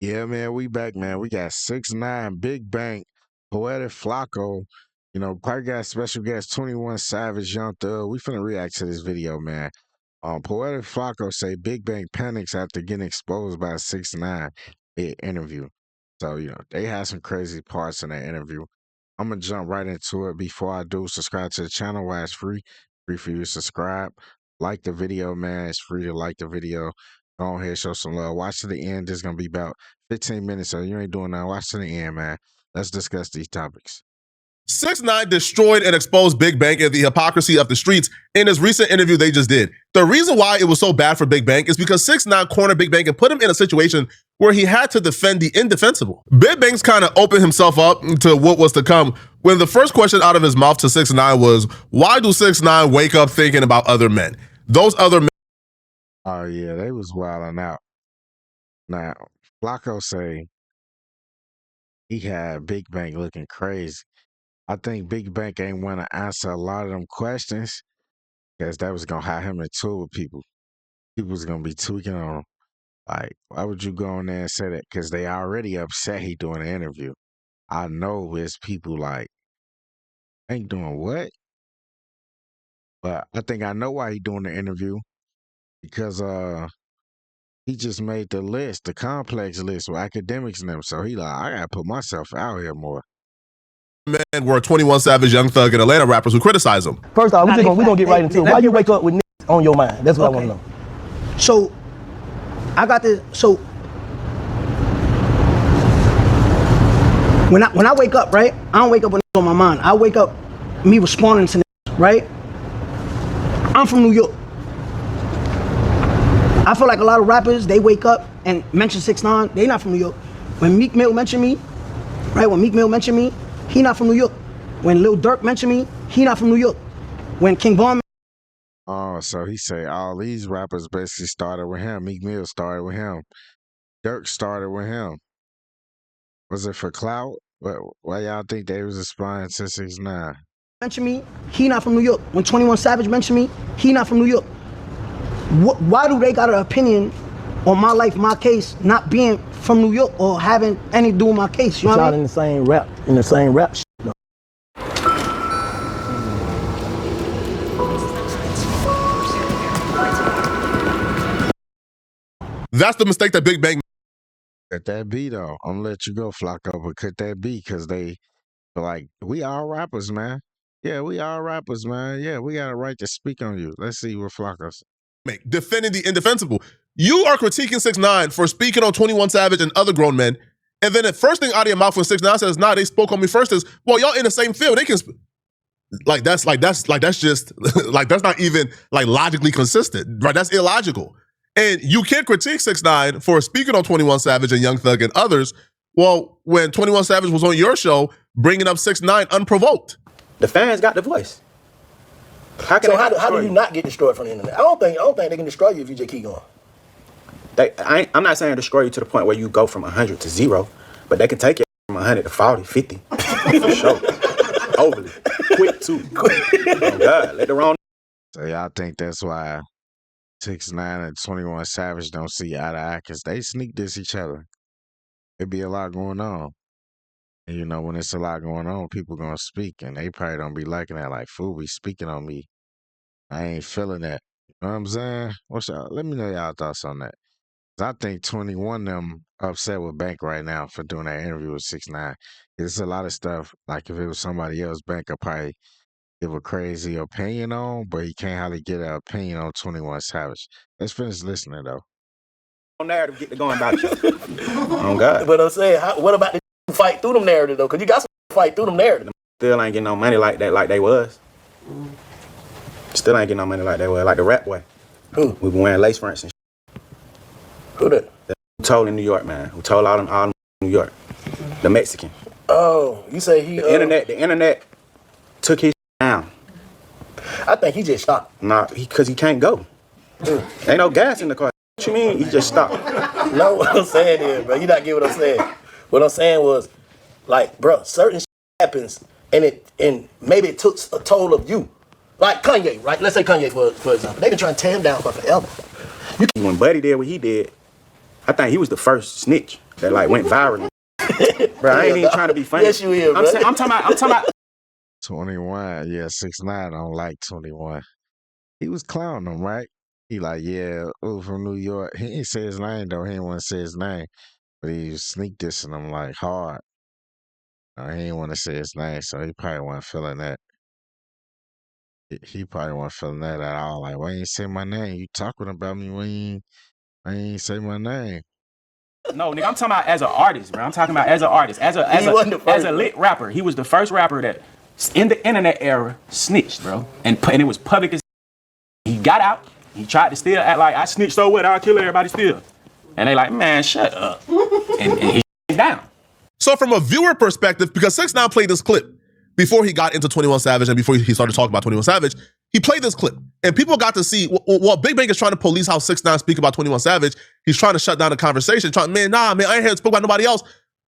Yeah, man, we back, man. We got 6ix9ine, Big Bank, Poetic Flacco. Probably got special guest 21 Savage, Young Thug. We finna react to this video, man. Poetic Flacco say Big Bank panics after getting exposed by 6ix9ine interview. So, they had some crazy parts in that interview. I'm gonna jump right into it. Before I do, subscribe to the channel while it's free. Free for you to subscribe. Like the video, man. It's free to like the video. Go ahead, show some love. Watch to the end. This is gonna be about 15 minutes, so you ain't doing nothing. Watch to the end, man. Let's discuss these topics. 6ix9ine destroyed and exposed Big Bank and the hypocrisy of the streets in his recent interview they just did. The reason why it was so bad for Big Bank is because 6ix9ine cornered Big Bank and put him in a situation where he had to defend the indefensible. Big Bank's kind of opened himself up to what was to come when the first question out of his mouth to 6ix9ine was, why do 6ix9ine wake up thinking about other men? Those other men. Oh, yeah, they was wilding out. Now, Flacco say he had Big Bank looking crazy. I think Big Bank ain't want to answer a lot of them questions because that was going to have him in tour with people. People was going to be tweaking on him. Like, why would you go in there and say that? Because they already upset he doing an interview. I know it's people like, ain't doing what? But I think I know why he doing the interview. Because he just made the list, the complex list with academics and them. So he like, I gotta put myself out here more. Men were 21 Savage, Young Thug, and Atlanta rappers who criticize him. First off, we're gonna get right into it. Why you wake up with niggas on your mind? That's what I want to know. So, I got this. So, when I wake up, right? I don't wake up with niggas on my mind. I wake up me responding to niggas, right? I'm from New York. I feel like a lot of rappers, they wake up and mention 6ix9ine. They not from New York. When Meek Mill mentioned me, right? When Meek Mill mentioned me, he not from New York. When Lil Durk mentioned me, he not from New York. When King Von. Oh, so he say all these rappers basically started with him. Meek Mill started with him. Durk started with him. Was it for clout? Why y'all think they was aspiring to 6ix9ine? Mention me, he not from New York. When 21 Savage mentioned me, he not from New York. Why do they got an opinion on my life, my case, not being from New York or having anything to do with my case? You know what I mean? In the same rap shit, though. That's the mistake that Big Bang. Could that be though? I'm gonna let you go, Flacco, but could that be? Because they like, we all rappers, man. Yeah, we all rappers, man. Yeah, we got a right to speak on you. Let's see what Flacco says. Defending the indefensible. You are critiquing 6ix9ine for speaking on 21 Savage and other grown men, and then the first thing out of your mouth when 6ix9ine says, "Nah, they spoke on me first," is, "Well, y'all in the same field. They can." That's just that's not even like logically consistent, right? That's illogical. And you can't critique 6ix9ine for speaking on 21 Savage and Young Thug and others. Well, when 21 Savage was on your show, bringing up 6ix9ine unprovoked. The fans got the voice. How do you not get destroyed from the internet? I don't think they can destroy you if you just keep going. I'm not saying destroy you to the point where you go from 100 to 0, but they can take you from 100 to 40, 50. For sure. Overly. Quick, too. Oh, God. Let the wrong. So y'all think that's why 6ix9ine and 21 Savage don't see eye to eye? Because they sneak diss each other. It be a lot going on. And when it's a lot going on, people gonna speak, and they probably don't be liking that. Like, fool be speaking on me. I ain't feeling that. You know what I'm saying? Let me know y'all thoughts on that. 'Cause I think 21 them upset with Bank right now for doing that interview with 6ix9ine. There's a lot of stuff, like if it was somebody else, Bank could probably give a crazy opinion on, but he can't hardly get an opinion on 21 Savage. Let's finish listening, though. Narrative get to going about you. Oh, God. But I'm saying, what about the fight through them narrative, though? Because you got some fight through them narrative. Still ain't getting no money like that, like they was. Still ain't getting no money like they was, like the rap boy. Who? We been wearing lace fronts and shit. Who that? Who told in New York, man? Who told all in New York? The Mexican. Oh, you say he... The internet took his down. I think he just stopped. Nah, because he can't go. Ain't no gas in the car. What you mean? He just stopped. No, what I'm saying is, bro, you not getting what I'm saying. What I'm saying was, like, bro, certain shit happens, and maybe it took a toll of you. Like Kanye, right? Let's say Kanye, for example. They been trying to tear him down for forever. When Buddy did what he did, I think he was the first snitch. that like went viral. Bro, I ain't even trying to be funny. Yes, you is, bro. I'm talking about. 21, yeah, 6ix9ine don't like 21. He was clowning him, right? He like, yeah, from New York. He ain't say his name though. He ain't want to say his name, but he was sneak dissing him like hard. He ain't want to say his name, so he probably wasn't feeling that. He probably wasn't feeling that at all. Like, why you ain't say my name? You talking about me when you ain't say my name? No, nigga, I'm talking about as an artist, bro. I'm talking about as an artist, as a lit rapper. He was the first rapper that, in the internet era, snitched, bro, and it was public as. He got out. He tried to still act like I snitched, so what? I'll kill everybody still. And they like, man, shut up. and he's down. So from a viewer perspective, because 6ix9ine played this clip before he got into 21 Savage and before he started talking about 21 Savage, he played this clip. And people got to see, while Big Bang is trying to police how 6ix9ine speak about 21 Savage, he's trying to shut down the conversation, I ain't here to speak about nobody else.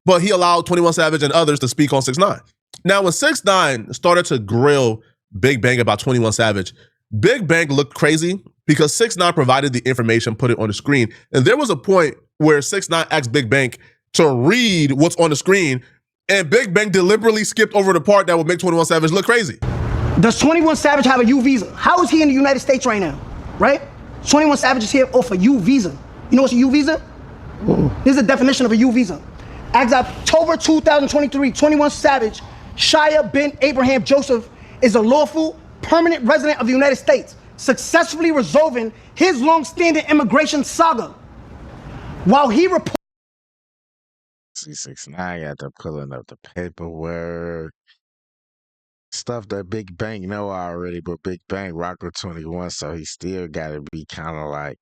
But he allowed 21 Savage and others to speak on 6ix9ine. Now, when 6ix9ine started to grill Big Bang about 21 Savage, Big Bang looked crazy because 6ix9ine provided the information, put it on the screen. And there was a point where 6ix9ine asked Big Bang to read what's on the screen, and Big Bang deliberately skipped over the part that would make 21 Savage look crazy. Does 21 Savage have a U visa? How is he in the United States right now? Right? 21 Savage is here off a U visa. You know what's a U visa? This is the definition of a U visa. As of October 2023, 21 Savage, Shia bin Abraham Joseph, is a lawful permanent resident of the United States, successfully resolving his long-standing immigration saga. While he reported. See, 6ix9ine got to pulling up the paperwork. Stuff that Big Bang know already, but Big Bang rock with 21, so he still got to be kind of like,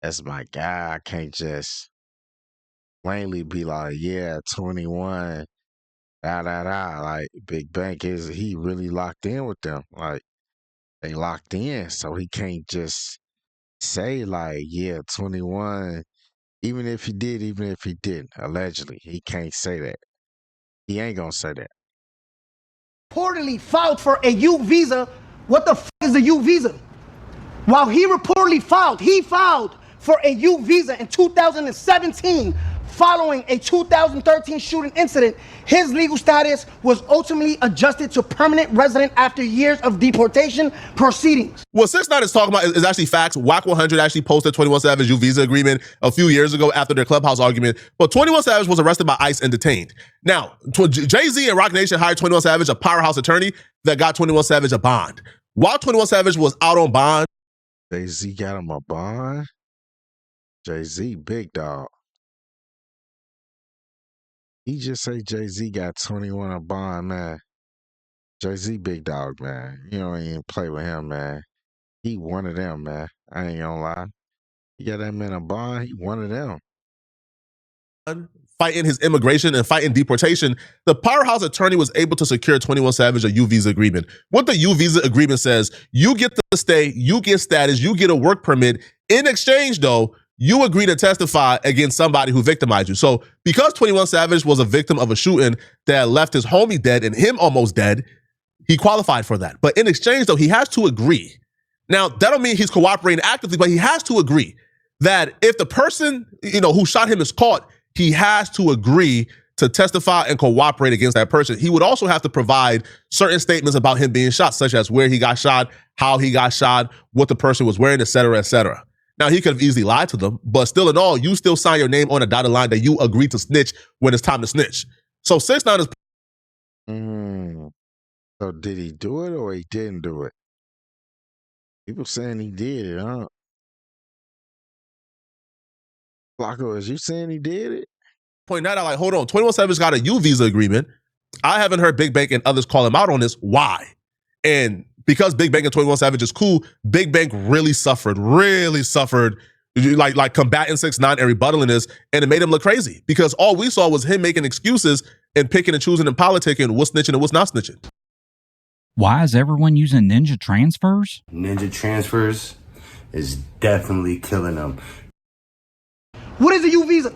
that's my guy. I can't just plainly be like, yeah, 21, da. Like, Big Bang he really locked in with them. Like, they locked in, so he can't just say like, yeah, 21, even if he did, even if he didn't, allegedly. He can't say that. He ain't gonna say that. Reportedly filed for a U visa. What the f is a U visa? While he reportedly filed for a U visa in 2017 following a 2013 shooting incident. His legal status was ultimately adjusted to permanent resident after years of deportation proceedings. What 6ix9ine is talking about is actually facts. WAC 100 actually posted 21 Savage U visa agreement a few years ago after their Clubhouse argument. But 21 Savage was arrested by ICE and detained. Now, Jay-Z and Roc Nation hired 21 Savage, a powerhouse attorney that got 21 Savage a bond. While 21 Savage was out on bond, Jay-Z got him a bond? Jay-Z, big dog. He just say Jay-Z got 21 a bond, man. Jay-Z big dog, man. You don't even play with him, man. He one of them, man. I ain't gonna lie. He got that man a bond, he one of them. fighting his immigration and fighting deportation, the powerhouse attorney was able to secure 21 Savage a U visa agreement. What the U visa agreement says, you get to stay, you get status, you get a work permit. In exchange, though, you agree to testify against somebody who victimized you. So because 21 Savage was a victim of a shooting that left his homie dead and him almost dead, he qualified for that. But in exchange, though, he has to agree. Now, that don't mean he's cooperating actively, but he has to agree that if the person, who shot him is caught, he has to agree to testify and cooperate against that person. He would also have to provide certain statements about him being shot, such as where he got shot, how he got shot, what the person was wearing, et cetera, et cetera. Now, he could have easily lied to them, but still in all, you still sign your name on a dotted line that you agree to snitch when it's time to snitch. So 6ix9ine is... So did he do it or he didn't do it? People saying he did it, huh? Flocko, is you saying he did it? Point that out, like, hold on, 21 Savage got a U visa agreement. I haven't heard Big Bang and others call him out on this. Why? And because Big Bang and 21 Savage is cool, Big Bang really suffered, like combating 6ix9ine and rebuttaling this, and it made him look crazy because all we saw was him making excuses and picking and choosing and politicking what's snitching and what's not snitching. Why is everyone using ninja transfers? Ninja transfers is definitely killing them. What is a U visa?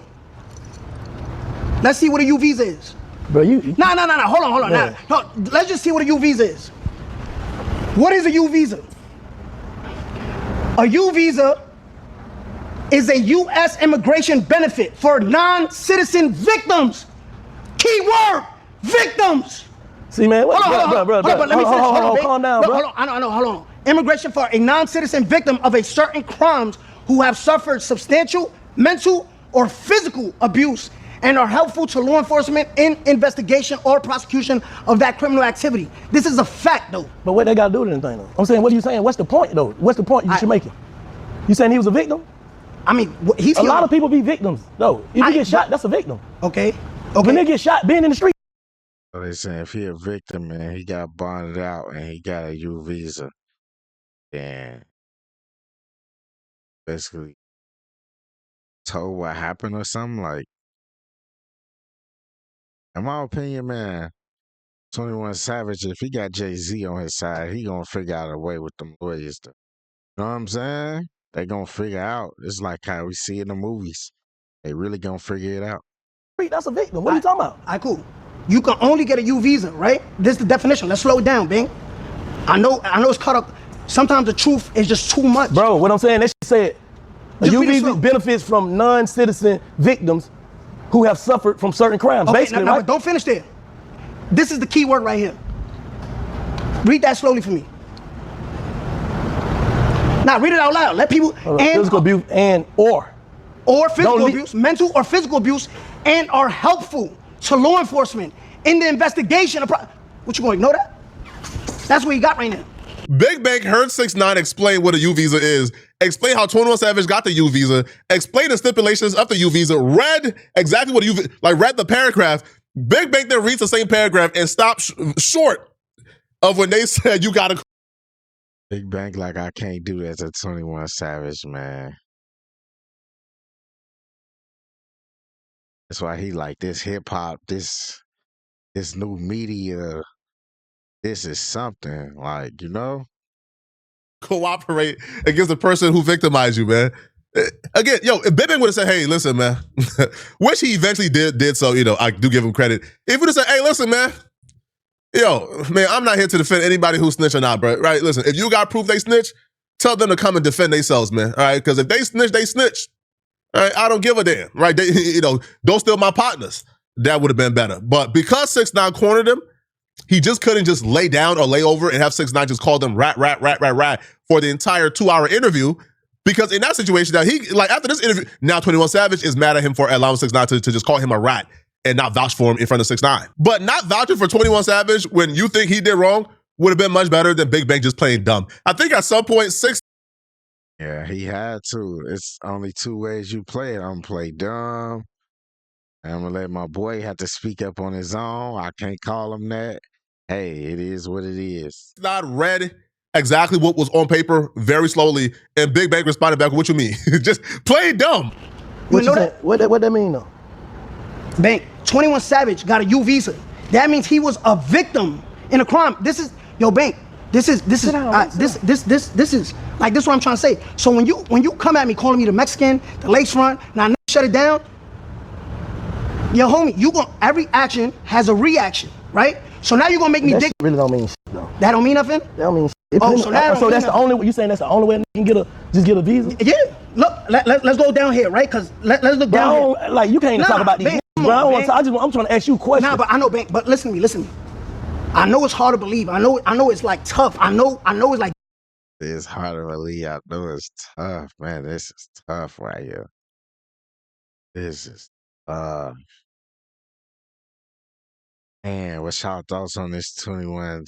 Let's see what a U visa is. Bro, you... No. Hold on. Yeah. No, let's just see what a U visa is. What is a U visa? A U visa is a U.S. immigration benefit for non-citizen victims. Keyword, victims. See, man, what, Hold on, bro, let me finish. Hold on, calm down, bro. Hold on. Immigration for a non-citizen victim of a certain crimes who have suffered substantial mental or physical abuse and are helpful to law enforcement in investigation or prosecution of that criminal activity. This is a fact, though. But what they got to do with anything, though? I'm saying, what are you saying? What's the point, though? What's the point you should make it? You saying he was a victim? I mean, he's a lot of people be victims, though. If you get shot, that's a victim. Okay. When they get shot, being in the street. So they saying if he a victim and he got bonded out and he got a U visa, then basically told what happened or something. Like, in my opinion, man, 21 Savage, if he got Jay-Z on his side, he gonna figure out a way with them lawyers to, you know what I'm saying? They gonna figure out. It's like how we see in the movies. They really gonna figure it out. That's a victim. What are you talking about? All right, cool. You can only get a U visa, right? This is the definition. Let's slow it down, Bing. I know it's caught up. Sometimes the truth is just too much. Bro, what I'm saying, they said a U visa benefits from non-citizen victims who have suffered from certain crimes. Okay, basically, now, right? but don't finish there. This is the key word right here. Read that slowly for me. Now read it out loud. Let people physical abuse or physical abuse, mental or physical abuse, and are helpful to law enforcement in the investigation of what, you gonna ignore that? That's what you got right now. Big Bank heard 6ix9ine explain what a U visa is, explain how 21 Savage got the U visa, explain the stipulations of the U visa, read exactly what read the paragraph. Big Bank then reads the same paragraph and stopped short of when they said you gotta. Big Bank like, I can't do that to 21 Savage, man. That's why he like this hip hop, this new media. This is something, like, you know? Cooperate against the person who victimized you, man. Again, yo, if Big Bang would have said, hey, listen, man, which he eventually did so, you know, I do give him credit. If he would have said, hey, listen, man, yo, man, I'm not here to defend anybody who snitch or not, bro, right? Listen, if you got proof they snitch, tell them to come and defend themselves, man, all right? Because if they snitch, they snitch. All right, I don't give a damn, right? They, you know, don't steal my partners. That would have been better. But because 6ix9ine cornered him, he just couldn't just lay down or lay over and have 6ix9ine just call them rat for the entire 2-hour interview. Because in that situation, now he, like, after this interview, now 21 Savage is mad at him for allowing 6ix9ine to just call him a rat and not vouch for him in front of 6ix9ine. But not vouching for 21 Savage when you think he did wrong would have been much better than Big Bang just playing dumb. I think at some point, Yeah, he had to. It's only two ways you play it. I'm gonna play dumb. I'm gonna let my boy have to speak up on his own. I can't call him that. Hey, it is what it is. Not read exactly what was on paper very slowly, and Big Bang responded back, what you mean? Just play dumb. What that mean, though? Bank, 21 Savage got a U visa. That means he was a victim in a crime. This is, yo, Bank, this is like, this is what I'm trying to say. So when you come at me calling me the Mexican, the lakefront, now shut it down, yo, homie, every action has a reaction, right? So now you're gonna make me dick. Really don't mean shit, though. That don't mean nothing? That don't mean shit. So that's the only, you saying that's the only way you can get a visa? Yeah, look, let's go down here, right? Cause let's look down here. Like, you can't even talk about these, bro. I'm trying to ask you a question. Nah, but I know, Bank, but listen to me. I know it's hard to believe. I know it's like tough. I know it's like. It's hard to believe. I know it's tough, man. This is tough right here. This is tough. Man, what's y'all thoughts on this 21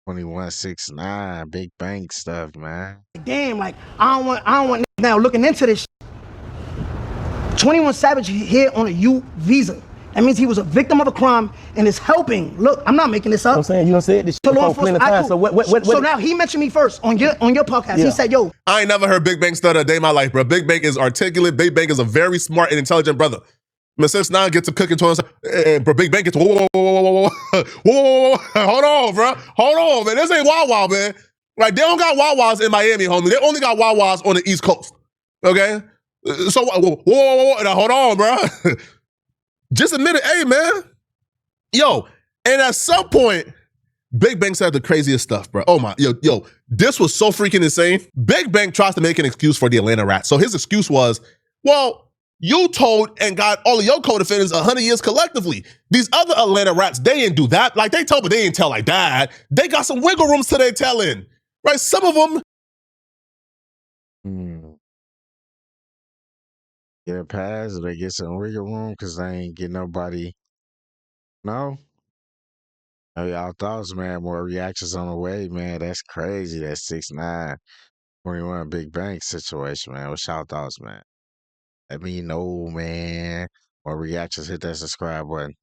6ix9ine Big Bang stuff, man? Damn, like I don't want now looking into this. 21 Savage here on a U visa. That means he was a victim of a crime and is helping. Look, I'm not making this up. I'm saying you don't say it. This shit before plenty of time. So what? So now he mentioned me first on your podcast. Yeah. He said, "Yo, I ain't never heard Big Bang stutter a day in my life, bro. Big Bang is articulate. Big Bang is a very smart and intelligent brother. When 6ix9ine gets to cooking to us, bro, Big Bang gets to whoa, hold on, bro, hold on, man. This ain't Wawa, man. Like, they don't got Wawas in Miami, homie. They only got Wawas on the East Coast. Okay, so whoa, now hold on, bro. Just admit it, hey, man. Yo, and at some point, Big Bang said the craziest stuff, bro. Oh my, yo, this was so freaking insane. Big Bang tries to make an excuse for the Atlanta Rats. So his excuse was, Well, you told and got all of your co-defendants 100 years collectively. These other Atlanta rats, they didn't do that. Like, they told, but they didn't tell like that. They got some wiggle rooms to their telling. Right? Some of them. Get a pass or they get some wiggle room because they ain't get nobody. No? Oh, y'all thoughts, man. More reactions on the way, man. That's crazy. That 6ix9ine 21 Big Bang situation, man. What's y'all thoughts, man? Let me know, man. More reactions, hit that subscribe button.